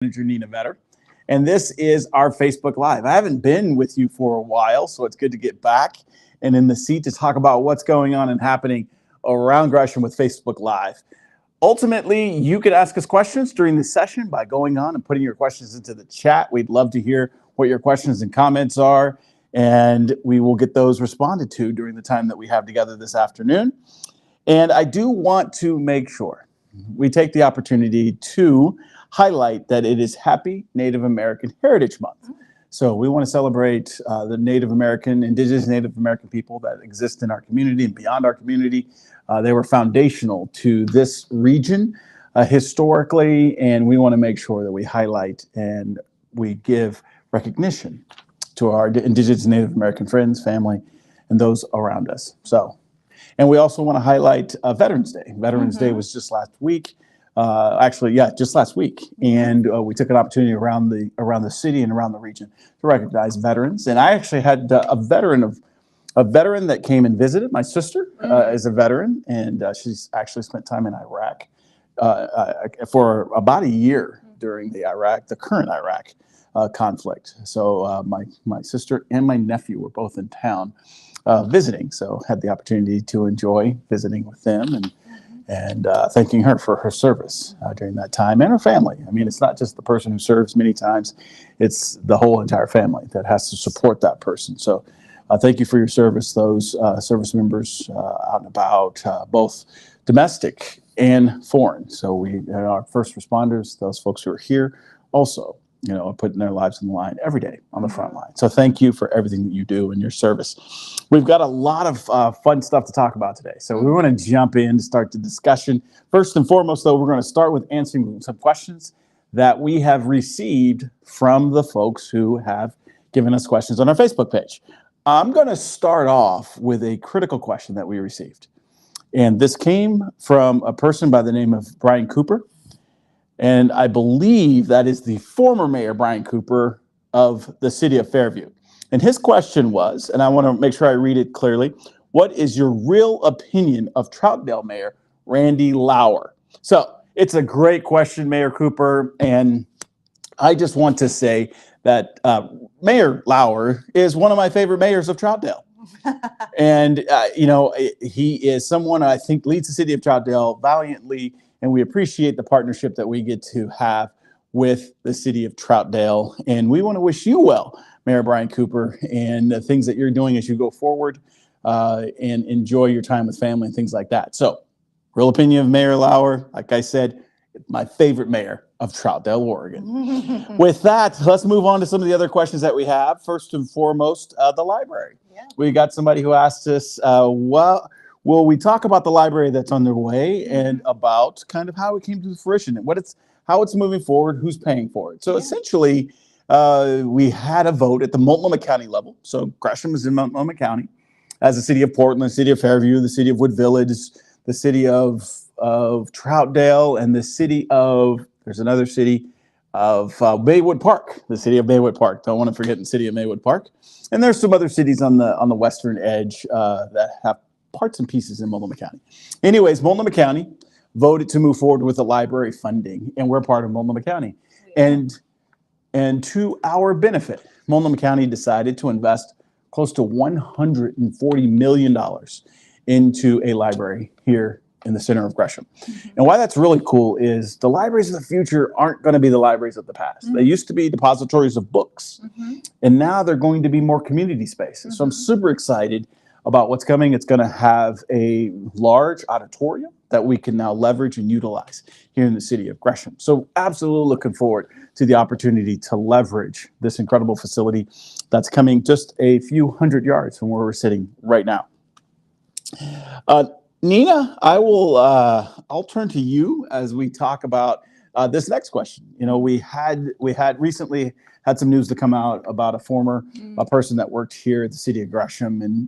Manager Nina Vetter, and this is our Facebook Live. I haven't been with you for a while, so it's good to get back and in the seat to talk about what's going on and happening around Gresham with Facebook Live. Ultimately, you can ask us questions during the session by going on and putting your questions into the chat. We'd love to hear what your questions and comments are, and we will get those responded to during the time that we have together this afternoon. And I do want to make sure we take the opportunity to highlight that it is Happy Native American Heritage Month. So we want to celebrate the Native American, Indigenous Native American people that exist in our community and beyond our community. They were foundational to this region historically, and we want to make sure that we highlight and we give recognition to our Indigenous Native American friends, family, and those around us. And we also want to highlight Veterans Day. Veterans Day was just last week. Just last week. And we took an opportunity around the city and around the region to recognize veterans. And I actually had a veteran that came and visited. My sister is a veteran, and she's actually spent time in Iraq for about a year during the current Iraq conflict. So my sister and my nephew were both in town visiting, so had the opportunity to enjoy visiting with them and thanking her for her service during that time, and her family. I mean, it's not just the person who serves many times, it's the whole entire family that has to support that person. So thank you for your service, those service members out and about, both domestic and foreign. So our first responders, those folks who are here, also are putting their lives on the line every day on the front line. So thank you for everything that you do in your service. We've got a lot of fun stuff to talk about today. So we want to jump in to start the discussion. First and foremost, though, we're going to start with answering some questions that we have received from the folks who have given us questions on our Facebook page. I'm going to start off with a critical question that we received. And this came from a person by the name of Brian Cooper. And I believe that is the former Mayor Brian Cooper of the city of Fairview. And his question was, and I want to make sure I read it clearly, what is your real opinion of Troutdale Mayor Randy Lauer? So it's a great question, Mayor Cooper. And I just want to say that Mayor Lauer is one of my favorite mayors of Troutdale. And, he is someone I think leads the city of Troutdale valiantly. And we appreciate the partnership that we get to have with the city of Troutdale. And we want to wish you well, Mayor Brian Cooper, and the things that you're doing as you go forward and enjoy your time with family and things like that. So, real opinion of Mayor Lauer, like I said, my favorite mayor of Troutdale, Oregon. With that, let's move on to some of the other questions that we have. First and foremost, the library. Yeah. We got somebody who asked us, will we talk about the library that's underway and about kind of how it came to fruition and how it's moving forward, who's paying for it? So essentially, we had a vote at the Multnomah County level. So Gresham is in Multnomah County, as the city of Portland, the city of Fairview, the city of Wood Village, the city of Troutdale, and the city of, there's another city of Maywood Park, the city of Maywood Park. Don't want to forget the city of Maywood Park. And there's some other cities on the western edge that have parts and pieces in Multnomah County. Anyways, Multnomah County voted to move forward with the library funding, and we're part of Multnomah County. Yeah. And to our benefit, Multnomah County decided to invest close to $140 million into a library here in the center of Gresham. And why that's really cool is the libraries of the future aren't going to be the libraries of the past. They used to be depositories of books, and now they're going to be more community spaces. So I'm super excited about what's coming. It's going to have a large auditorium that we can now leverage and utilize here in the city of Gresham. So absolutely looking forward to the opportunity to leverage this incredible facility that's coming just a few hundred yards from where we're sitting right now. Nina, I'll turn to you as we talk about this next question. We had recently had some news to come out about a person that worked here at the city of Gresham, and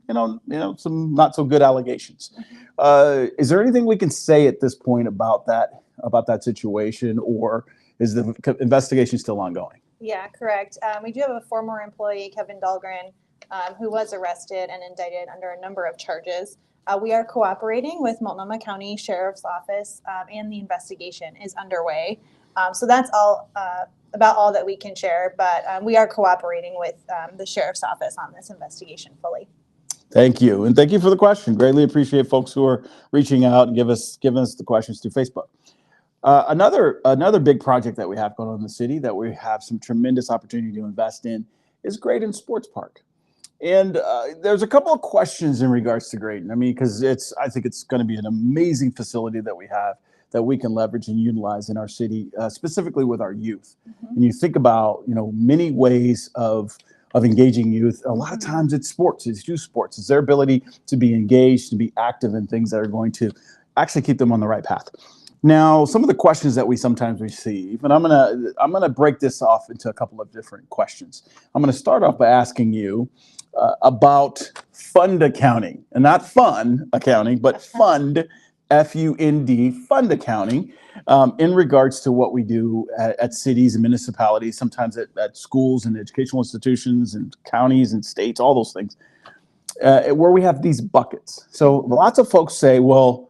some not so good allegations. Is there anything we can say at this point about that situation, or is the investigation still ongoing? Yeah, correct. We do have a former employee, Kevin Dahlgren, who was arrested and indicted under a number of charges. We are cooperating with Multnomah County Sheriff's Office, and the investigation is underway. So that's all about all that we can share, but we are cooperating with the sheriff's office on this investigation fully. Thank you, and thank you for the question. Greatly appreciate folks who are reaching out and giving us the questions through Facebook. Another big project that we have going on in the city that we have some tremendous opportunity to invest in is Graydon Sports Park. And there's a couple of questions in regards to Graydon. I mean, because I think it's going to be an amazing facility that we have that we can leverage and utilize in our city, specifically with our youth. Mm-hmm. And you think about, many ways of engaging youth. A lot of times it's sports, it's youth sports. It's their ability to be engaged, to be active in things that are going to actually keep them on the right path. Now, some of the questions that we sometimes receive, and I'm gonna break this off into a couple of different questions. I'm gonna start off by asking you about fund accounting, and not fun accounting, but fund, F-U-N-D, fund accounting, in regards to what we do at cities and municipalities, sometimes at schools and educational institutions and counties and states, all those things, where we have these buckets. So lots of folks say, well,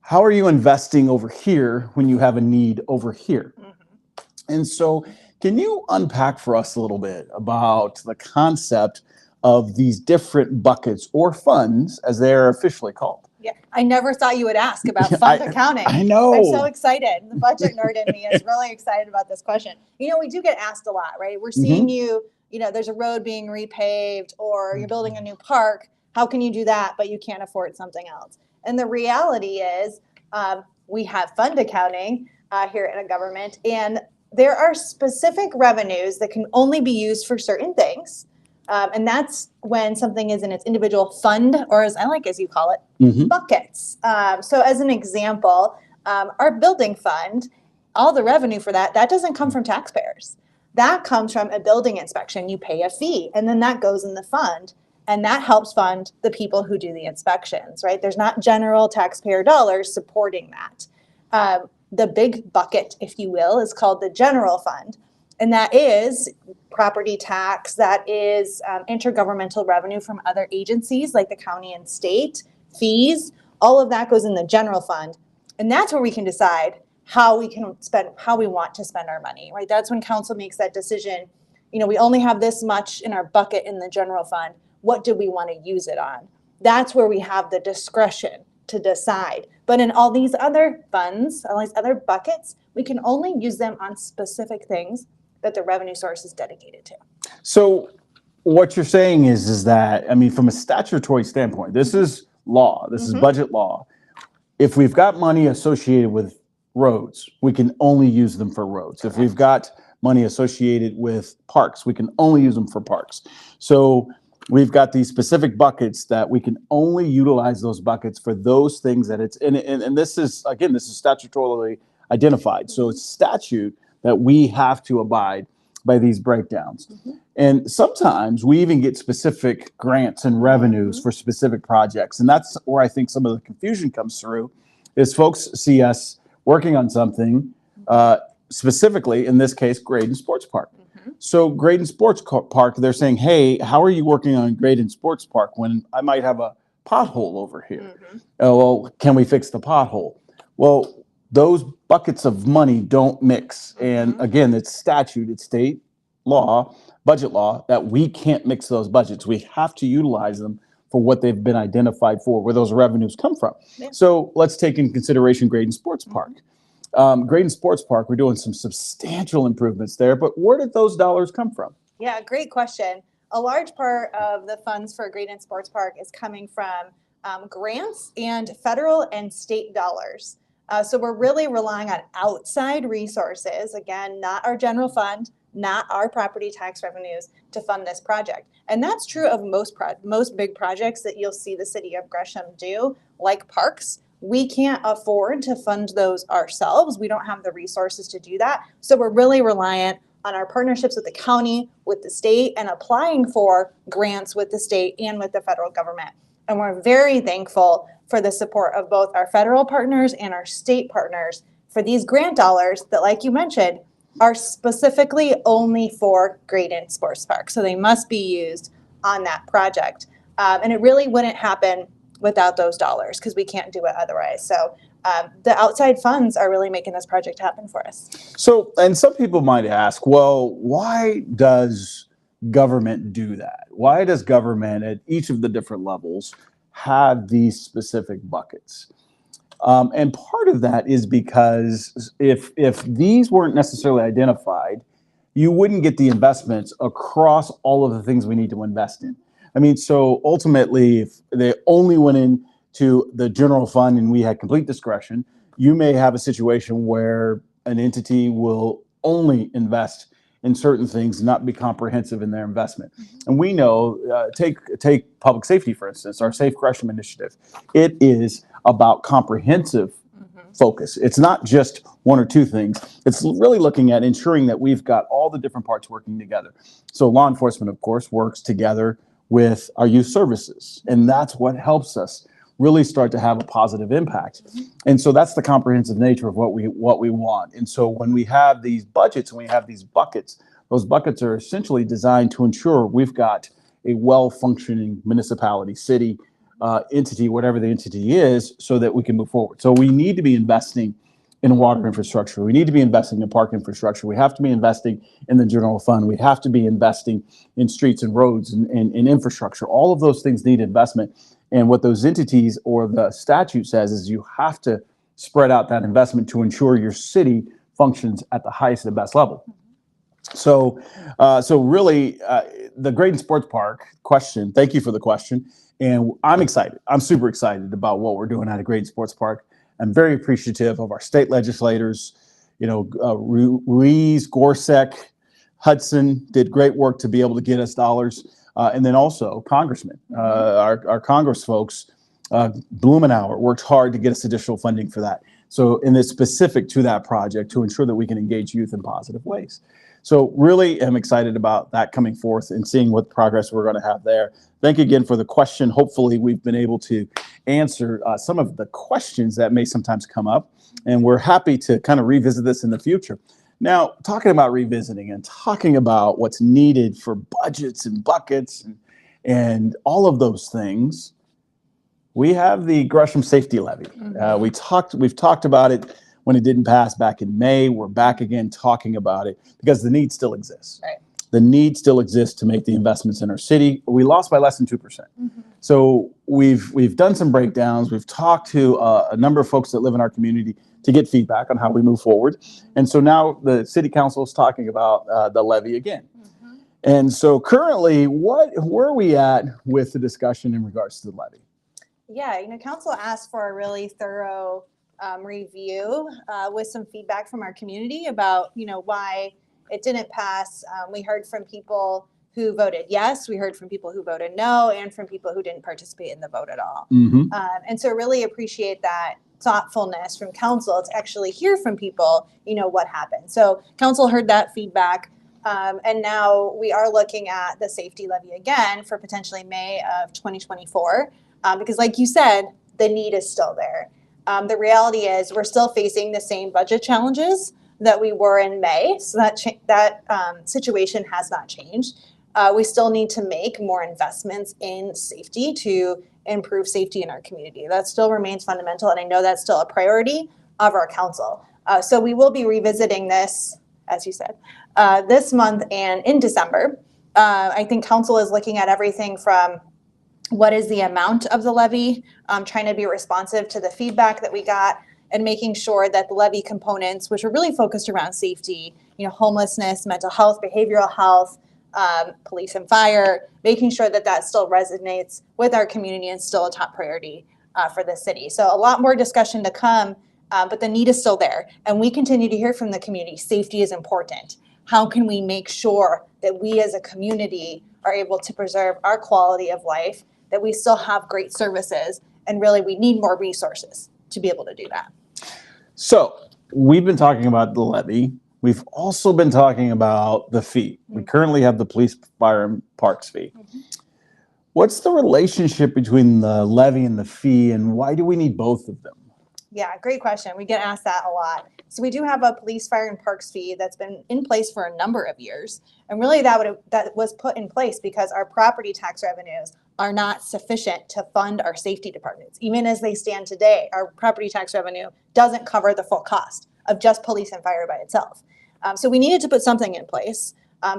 how are you investing over here when you have a need over here? Mm-hmm. And so can you unpack for us a little bit about the concept of these different buckets or funds, as they're officially called? Yeah, I never thought you would ask about fund accounting. I know. I'm so excited. The budget nerd in me is really excited about this question. We do get asked a lot, right? We're seeing there's a road being repaved or you're building a new park. How can you do that, but you can't afford something else? And the reality is we have fund accounting here in a government, and there are specific revenues that can only be used for certain things. And that's when something is in its individual fund, or as you call it, buckets. So as an example, our building fund, all the revenue for that doesn't come from taxpayers. That comes from a building inspection. You pay a fee, and then that goes in the fund. And that helps fund the people who do the inspections, right? There's not general taxpayer dollars supporting that. The big bucket, if you will, is called the general fund. And that is property tax, that is intergovernmental revenue from other agencies like the county and state, fees, all of that goes in the general fund. And that's where we can decide how we want to spend our money, right? That's when council makes that decision. We only have this much in our bucket in the general fund. What do we want to use it on? That's where we have the discretion to decide. But in all these other funds, all these other buckets, we can only use them on specific things that the revenue source is dedicated to. So what you're saying is that, from a statutory standpoint, this is law, this is budget law. If we've got money associated with roads, we can only use them for roads. Correct. If we've got money associated with parks, we can only use them for parks. So we've got these specific buckets that we can only utilize those buckets for those things that it's in. And this is statutorily identified. So it's statute that we have to abide by these breakdowns. And sometimes we even get specific grants and revenues for specific projects. And that's where I think some of the confusion comes through, is folks see us working on something, specifically, in this case, Graydon Sports Park. So Graydon Sports Park, they're saying, hey, how are you working on Graydon Sports Park when I might have a pothole over here? Oh, well, can we fix the pothole? Well, those buckets of money don't mix. And again, it's statute, it's state law, budget law, that we can't mix those budgets. We have to utilize them for what they've been identified for, where those revenues come from. Yeah. So let's take in consideration Graydon Sports Park. Graydon Sports Park, we're doing some substantial improvements there, but where did those dollars come from? Yeah, great question. A large part of the funds for Graydon Sports Park is coming from grants and federal and state dollars. So we're really relying on outside resources, again, not our general fund, not our property tax revenues, to fund this project. And that's true of most big projects that you'll see the city of Gresham do, like parks. We can't afford to fund those ourselves. We don't have the resources to do that. So we're really reliant on our partnerships with the county, with the state, and applying for grants with the state and with the federal government. And we're very thankful for the support of both our federal partners and our state partners for these grant dollars that, like you mentioned, are specifically only for Graydon Sports Park. So they must be used on that project. And it really wouldn't happen without those dollars, because we can't do it otherwise. So the outside funds are really making this project happen for us. So, and some people might ask, well, why does government do that? Why does government at each of the different levels have these specific buckets? And part of that is because if these weren't necessarily identified, you wouldn't get the investments across all of the things we need to invest in. I mean, so ultimately, if they only went into the general fund and we had complete discretion, you may have a situation where an entity will only invest in certain things, not be comprehensive in their investment. And we know, take public safety, for instance, our Safe Gresham initiative. It is about comprehensive focus. It's not just one or two things. It's really looking at ensuring that we've got all the different parts working together. So law enforcement, of course, works together with our youth services, and that's what helps us really start to have a positive impact. And so that's the comprehensive nature of what we want. And so when we have these budgets and we have these buckets, those buckets are essentially designed to ensure we've got a well-functioning municipality, city, entity, whatever the entity is, so that we can move forward. So we need to be investing in water infrastructure. We need to be investing in park infrastructure. We have to be investing in the general fund. We have to be investing in streets and roads and infrastructure. All of those things need investment. And what those entities or the statute says is you have to spread out that investment to ensure your city functions at the highest and best level. So really, the Graydon Sports Park question, thank you for the question. And I'm excited. I'm super excited about what we're doing at a Graydon Sports Park. I'm very appreciative of our state legislators. You know, Ruiz, Gorsuch, Hudson did great work to be able to get us dollars. And then also congressmen, our Congress folks, Blumenauer worked hard to get us additional funding for that. So, and it's specific to that project to ensure that we can engage youth in positive ways. So really am excited about that coming forth and seeing what progress we're going to have there. Thank you again for the question. Hopefully we've been able to answer some of the questions that may sometimes come up, and we're happy to kind of revisit this in the future. Now, talking about revisiting and talking about what's needed for budgets and buckets and all of those things, we have the Gresham Safety Levy. We've talked about it when it didn't pass back in May. We're back again talking about it because the need still exists. Right. The need still exists to make the investments in our city. We lost by less than 2%. So we've done some breakdowns. We've talked to a number of folks that live in our community to get feedback on how we move forward. And so now the city council is talking about the levy again. And so currently, where are we at with the discussion in regards to the levy? Yeah, council asked for a really thorough review with some feedback from our community about, why it didn't pass. We heard from people who voted yes, we heard from people who voted no, and from people who didn't participate in the vote at all. And so really appreciate that thoughtfulness from council to actually hear from people, what happened. So council heard that feedback. And now we are looking at the safety levy again for potentially May of 2024. Because like you said, the need is still there. The reality is we're still facing the same budget challenges that we were in May. So that situation has not changed. We still need to make more investments in safety to improve safety in our community. That still remains fundamental, and I know that's still a priority of our council. So we will be revisiting this, as you said, this month and in December. I think council is looking at everything from what is the amount of the levy, trying to be responsive to the feedback that we got, and making sure that the levy components, which are really focused around safety, homelessness, mental health, behavioral health, police and fire, making sure that that still resonates with our community and still a top priority for the city. So a lot more discussion to come, but the need is still there. And we continue to hear from the community, safety is important. How can we make sure that we as a community are able to preserve our quality of life, that we still have great services, and really we need more resources to be able to do that. So we've been talking about the levy. We've also been talking about the fee. We currently have the police, fire, and parks fee. What's the relationship between the levy and the fee, and why do we need both of them? Yeah, great question. We get asked that a lot. So we do have a police, fire, and parks fee that's been in place for a number of years. And really that was put in place because our property tax revenues are not sufficient to fund our safety departments. Even as they stand today, our property tax revenue doesn't cover the full cost of just police and fire by itself. So we needed to put something in place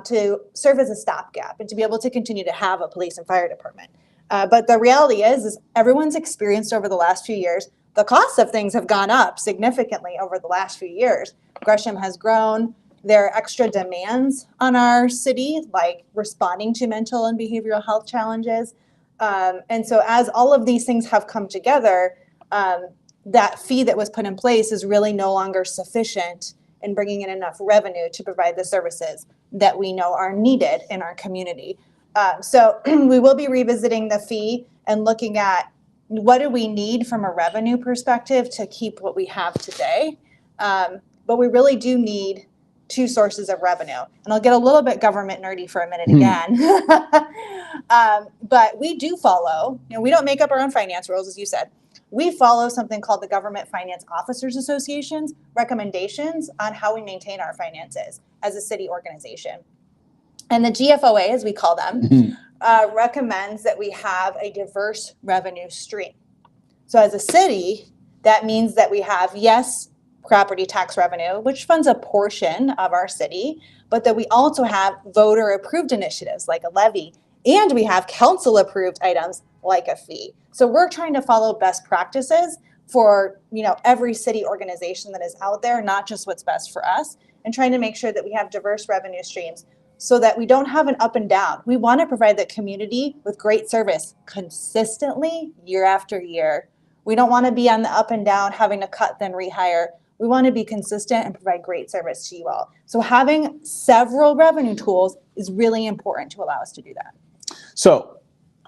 to serve as a stopgap and to be able to continue to have a police and fire department. But the reality is everyone's experienced over the last few years, the costs of things have gone up significantly over the last few years. Gresham has grown. There are extra demands on our city, like responding to mental and behavioral health challenges. And so as all of these things have come together, that fee that was put in place is really no longer sufficient in bringing in enough revenue to provide the services that we know are needed in our community. So we will be revisiting the fee and looking at what do we need from a revenue perspective to keep what we have today. But we really do need two sources of revenue. And I'll get a little bit government nerdy for a minute again. But we do follow, we don't make up our own finance rules, as you said. We follow something called the Government Finance Officers Association's recommendations on how we maintain our finances as a city organization. And the GFOA, as we call them, recommends that we have a diverse revenue stream. So as a city, that means that we have, yes, property tax revenue, which funds a portion of our city, but that we also have voter approved initiatives like a levy, and we have council approved items like a fee. So we're trying to follow best practices for every city organization that is out there, not just what's best for us, and trying to make sure that we have diverse revenue streams so that we don't have an up and down. We want to provide the community with great service consistently year after year. We don't want to be on the up and down, having to cut then rehire. We want to be consistent and provide great service to you all. So having several revenue tools is really important to allow us to do that. So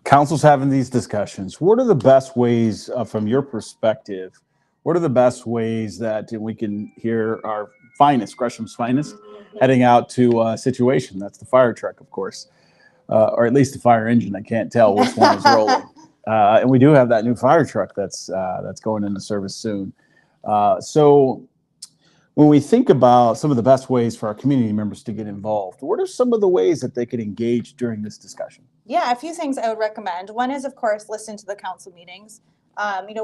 council's having these discussions. What are the best ways, from your perspective, what are the best ways that we can hear our finest, Gresham's finest, heading out to a situation? That's the fire truck, of course, or at least the fire engine. I can't tell which one is rolling. And we do have that new fire truck that's going into service soon. So when we think about some of the best ways for our community members to get involved, what are some of the ways that they could engage during this discussion? Yeah, a few things I would recommend. One is, of course, listen to the council meetings.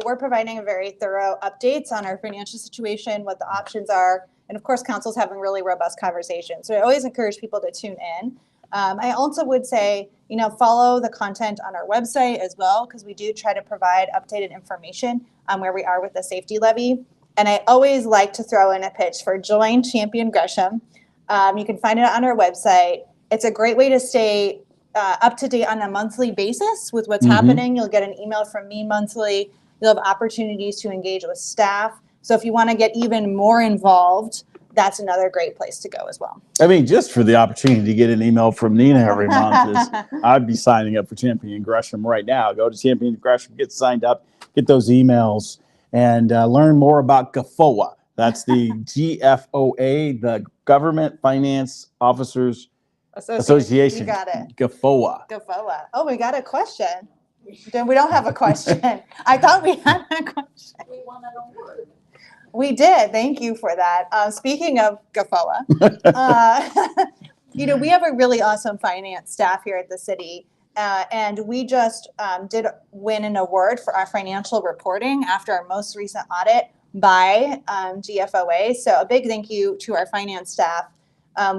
We're providing a very thorough updates on our financial situation, what the options are, and of course, council's having really robust conversations. So I always encourage people to tune in. I also would say, follow the content on our website as well, because we do try to provide updated information on where we are with the safety levy. And I always like to throw in a pitch for Join Champion Gresham. You can find it on our website. It's a great way to stay up to date on a monthly basis with what's happening. You'll get an email from me monthly. You'll have opportunities to engage with staff. So if you want to get even more involved, that's another great place to go as well. I mean, just for the opportunity to get an email from Nina every month, I'd be signing up for Champion Gresham right now. Go to Champion Gresham, get signed up, get those emails, and learn more about GFOA. That's the GFOA, the Government Finance Officers Association. You got it. GFOA. GFOA. Oh, we got a question. We don't have a question. I thought we had a question. We won an award. We did. Thank you for that. Speaking of GFOA, we have a really awesome finance staff here at the city. And we just did win an award for our financial reporting after our most recent audit by GFOA. So a big thank you to our finance staff.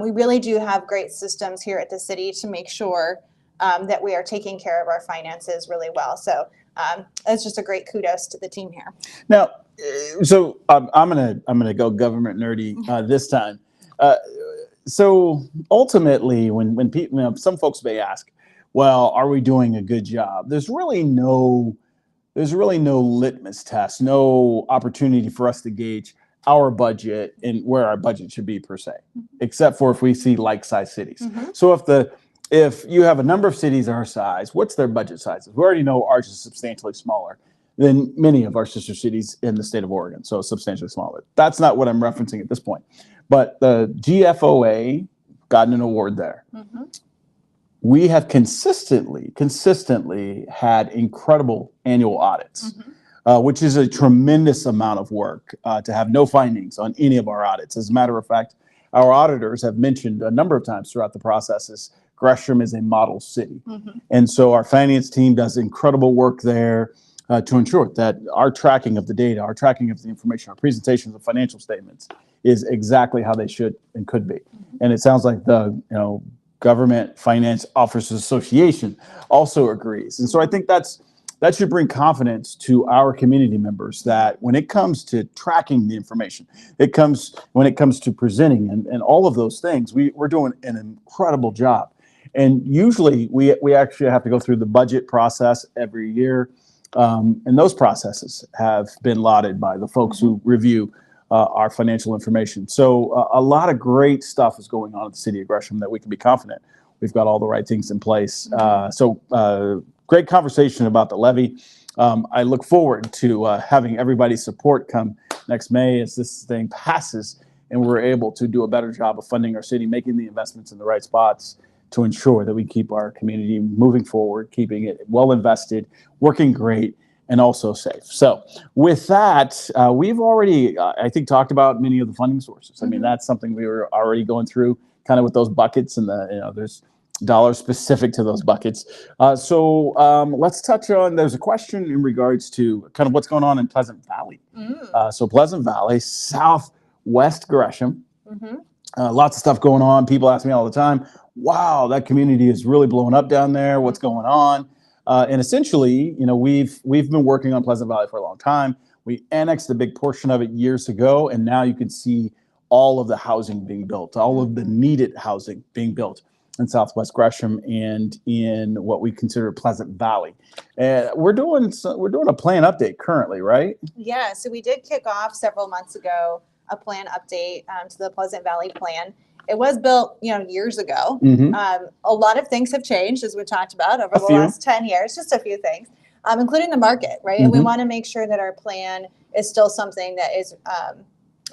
We really do have great systems here at the city to make sure that we are taking care of our finances really well. So it's just a great kudos to the team here. Now, so I'm gonna go government nerdy this time. So ultimately, when people, some folks may ask, well, are we doing a good job? There's really no litmus test, no opportunity for us to gauge our budget and where our budget should be per se, except for if we see like-sized cities. So if you have a number of cities our size, what's their budget sizes? We already know ours is substantially smaller than many of our sister cities in the state of Oregon, so substantially smaller. That's not what I'm referencing at this point. But the GFOA gotten an award there. We have consistently had incredible annual audits, which is a tremendous amount of work to have no findings on any of our audits. As a matter of fact, our auditors have mentioned a number of times throughout the processes, Gresham is a model city. And so our finance team does incredible work there to ensure that our tracking of the data, our tracking of the information, our presentations of financial statements is exactly how they should and could be. And it sounds like the Government Finance Officers Association also agrees. And so I think that should bring confidence to our community members that when it comes to tracking the information, when it comes to presenting and all of those things, we're doing an incredible job. And usually we actually have to go through the budget process every year. And those processes have been lauded by the folks who review our financial information. So a lot of great stuff is going on at the city of Gresham that we can be confident we've got all the right things in place. Great conversation about the levy. I look forward to having everybody's support come next May as this thing passes and we're able to do a better job of funding our city, making the investments in the right spots to ensure that we keep our community moving forward, keeping it well invested, working great, and also safe. So with that, we've already, I think, talked about many of the funding sources. I mean, that's something we were already going through kind of with those buckets and there's dollars specific to those buckets. So let's touch on, there's a question in regards to kind of what's going on in Pleasant Valley. So Pleasant Valley, southwest Gresham, lots of stuff going on. People ask me all the time, wow, that community is really blowing up down there. What's going on? And essentially, we've been working on Pleasant Valley for a long time. We annexed a big portion of it years ago, and now you can see all of the housing being built, all of the needed housing being built in Southwest Gresham and in what we consider Pleasant Valley. And we're doing a plan update currently, right? Yeah, so we did kick off several months ago a plan update to the Pleasant Valley plan. It was built, years ago. A lot of things have changed, as we talked about over the last 10 years, just a few things, including the market, right? And we want to make sure that our plan is still something that is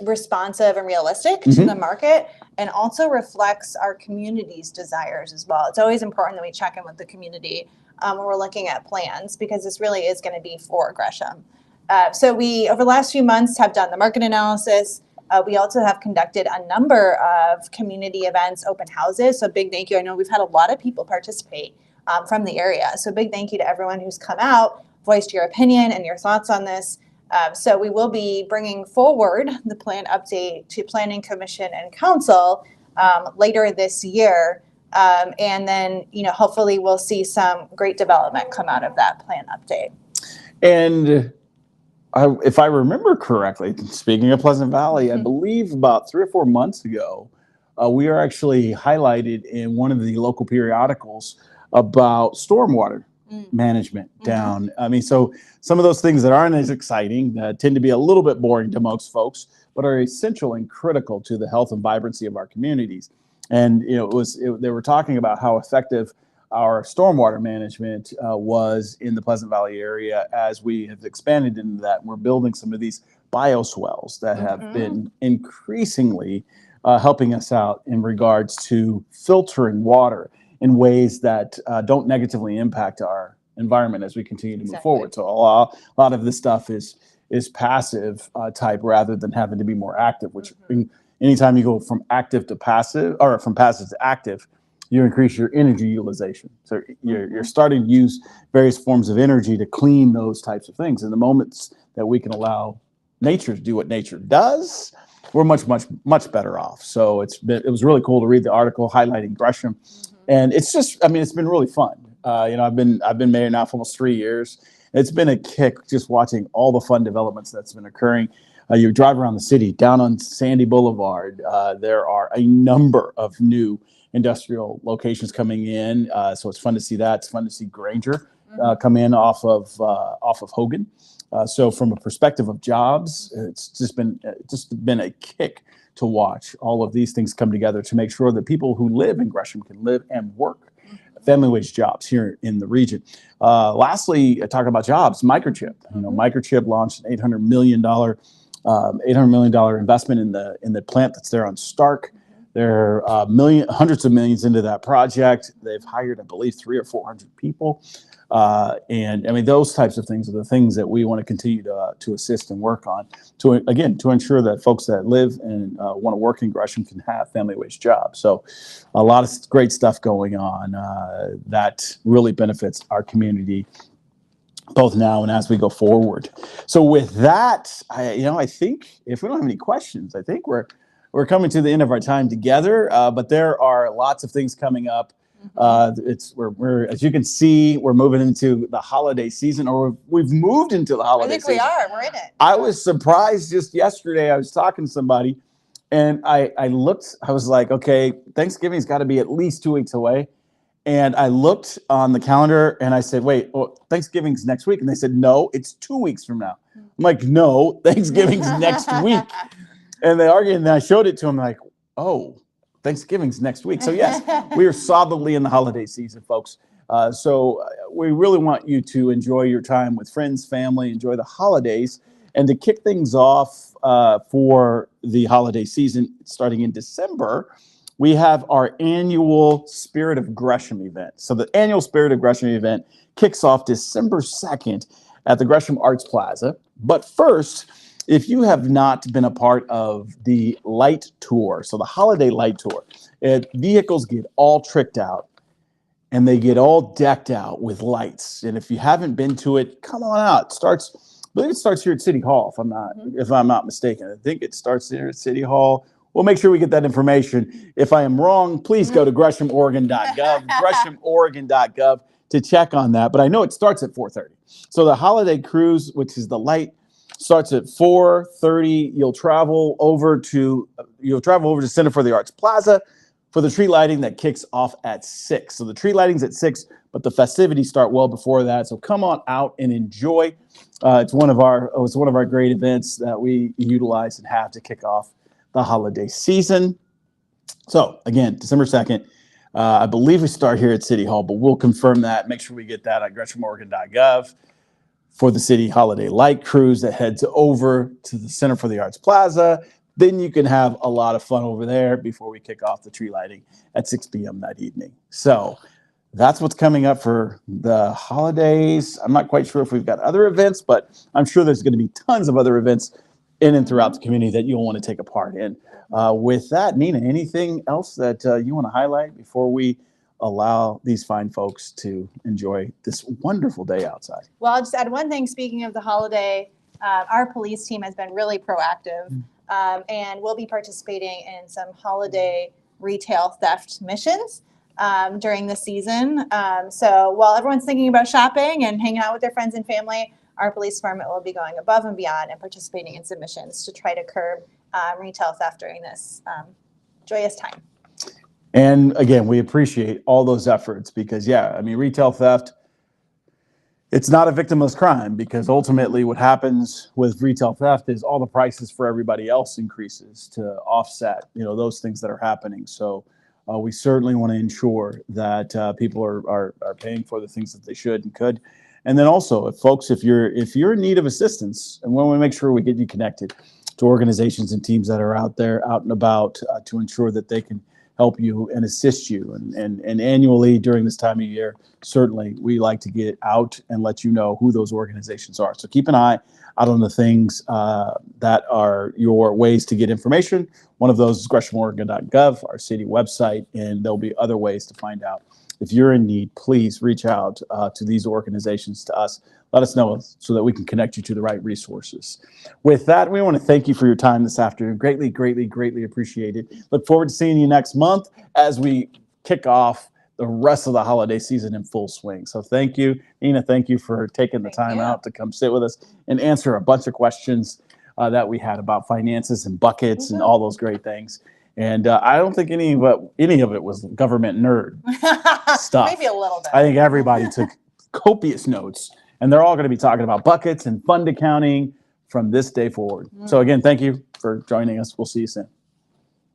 responsive and realistic to the market and also reflects our community's desires as well. It's always important that we check in with the community when we're looking at plans, because this really is going to be for Gresham. So we, over the last few months, have done the market analysis. We also have conducted a number of community events, open houses. So big thank you. I know we've had a lot of people participate from the area. So big thank you to everyone who's come out, voiced your opinion and your thoughts on this. So we will be bringing forward the plan update to Planning Commission and Council later this year. And then, hopefully we'll see some great development come out of that plan update. And if I remember correctly, speaking of Pleasant Valley, I believe about 3 or 4 months ago, we are actually highlighted in one of the local periodicals about stormwater management down. I mean, so some of those things that aren't as exciting tend to be a little bit boring to most folks, but are essential and critical to the health and vibrancy of our communities. And, they were talking about how effective our stormwater management was in the Pleasant Valley area as we have expanded into that. We're building some of these bioswales that have been increasingly helping us out in regards to filtering water in ways that don't negatively impact our environment as we continue to move forward. So a lot of this stuff is passive type rather than having to be more active, which anytime you go from active to passive or from passive to active, you increase your energy utilization. So you're starting to use various forms of energy to clean those types of things. In the moments that we can allow nature to do what nature does, we're much, much, much better off. So it was really cool to read the article highlighting Gresham. And it's just, it's been really fun. I've been mayor now for almost 3 years. It's been a kick just watching all the fun developments that's been occurring. You drive around the city, down on Sandy Boulevard, there are a number of new industrial locations coming in. So it's fun to see that. It's fun to see Granger come in off of Hogan. So from a perspective of jobs, it's just been a kick to watch all of these things come together to make sure that people who live in Gresham can live and work family wage jobs here in the region. Lastly, talking about jobs, Microchip. Microchip launched an $800 million investment in the plant that's there on Stark. They're hundreds of millions into that project. They've hired, I believe, 300 or 400 people. And I mean, those types of things are the things that we want to continue to assist and work on to ensure that folks that live and want to work in Gresham can have family wage jobs. So a lot of great stuff going on that really benefits our community both now and as we go forward. So with that, I think if we don't have any questions, I think we're coming to the end of our time together. But there are lots of things coming up. We're as you can see, we're moving into the holiday season, or we've moved into the holiday season. I think we are. We're in it. I was surprised just yesterday. I was talking to somebody, and I looked. I was like, okay, Thanksgiving's got to be at least 2 weeks away. And I looked on the calendar and I said, wait, Thanksgiving's next week. And they said, no, it's 2 weeks from now. I'm like, no, Thanksgiving's next week. And they argued, and I showed it to them like, oh, Thanksgiving's next week. So yes, we are solidly in the holiday season, folks. So we really want you to enjoy your time with friends, family, enjoy the holidays. And to kick things off for the holiday season, starting in December, we have our annual Spirit of Gresham event. So the annual Spirit of Gresham event kicks off December 2nd at the Gresham Arts Plaza. But first, if you have not been a part of the light tour, so the holiday light tour, vehicles get all tricked out and they get all decked out with lights. And if you haven't been to it, come on out. I believe it starts here at City Hall, if I'm not mistaken. I think it starts here at City Hall. We'll make sure we get that information. If I am wrong, please go to GreshamOregon.gov, GreshamOregon.gov to check on that. But I know it starts at 4:30. So the holiday cruise, which is the light, starts at 4:30. You'll travel over to Center for the Arts Plaza for the tree lighting that kicks off at 6. So the tree lighting's at 6, but the festivities start well before that. So come on out and enjoy. It's one of our great events that we utilize and have to kick off the holiday season. So again, December 2nd, I believe we start here at City Hall, but we'll confirm that. Make sure we get that on GreshamOregon.gov for the City Holiday Light Cruise that heads over to the Center for the Arts Plaza. Then you can have a lot of fun over there before we kick off the tree lighting at 6 p.m. that evening. So that's what's coming up for the holidays. I'm not quite sure if we've got other events, but I'm sure there's going to be tons of other events in and throughout the community that you'll want to take a part in. With that, Nina, anything else that you want to highlight before we allow these fine folks to enjoy this wonderful day outside? Well, I'll just add one thing. Speaking of the holiday, our police team has been really proactive, and we'll be participating in some holiday retail theft missions during the season. So while everyone's thinking about shopping and hanging out with their friends and family, our police department will be going above and beyond and participating in submissions to try to curb retail theft during this joyous time. And again, we appreciate all those efforts because, retail theft, it's not a victimless crime because ultimately what happens with retail theft is all the prices for everybody else increases to offset, those things that are happening. So we certainly want to ensure that people are paying for the things that they should and could. And then also, if you're in need of assistance, and we want to make sure we get you connected to organizations and teams that are out and about to ensure that they can help you and assist you. And annually during this time of year, certainly we like to get out and let you know who those organizations are. So keep an eye out on the things that are your ways to get information. One of those is GreshamOregon.gov, our city website, and there'll be other ways to find out. If you're in need, please reach out to these organizations, to us. Let us know so that we can connect you to the right resources. With that, we want to thank you for your time this afternoon. Greatly, greatly, greatly appreciated. Look forward to seeing you next month as we kick off the rest of the holiday season in full swing. So thank you, Nina. Thank you for taking the time out to come sit with us and answer a bunch of questions that we had about finances and buckets and all those great things. And I don't think any of it was government nerd stuff. Maybe a little bit. I think everybody took copious notes, and they're all going to be talking about buckets and fund accounting from this day forward. So again, thank you for joining us. We'll see you soon.